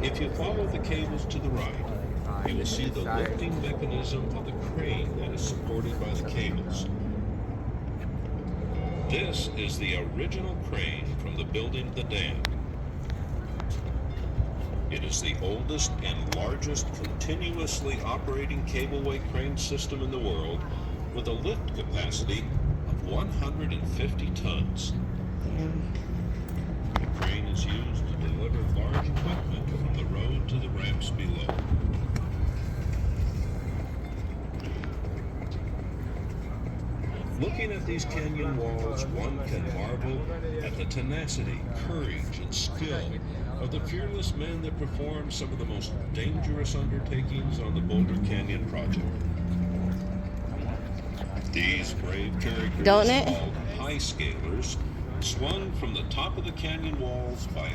If you follow the cables to the right, you will see the lifting mechanism of the crane that is supported by the cables. This is the original crane from the building of the dam. It is the oldest and largest continuously operating cableway crane system in the world, with a lift capacity of 150 tons. The crane is used to deliver large equipment from the road to the ramps below. Looking at these canyon walls, one can marvel at the tenacity, courage, and skill of the fearless men that perform some of the most dangerous undertakings on the Boulder Canyon project. These brave characters, called high scalers, swung from the top of the canyon walls by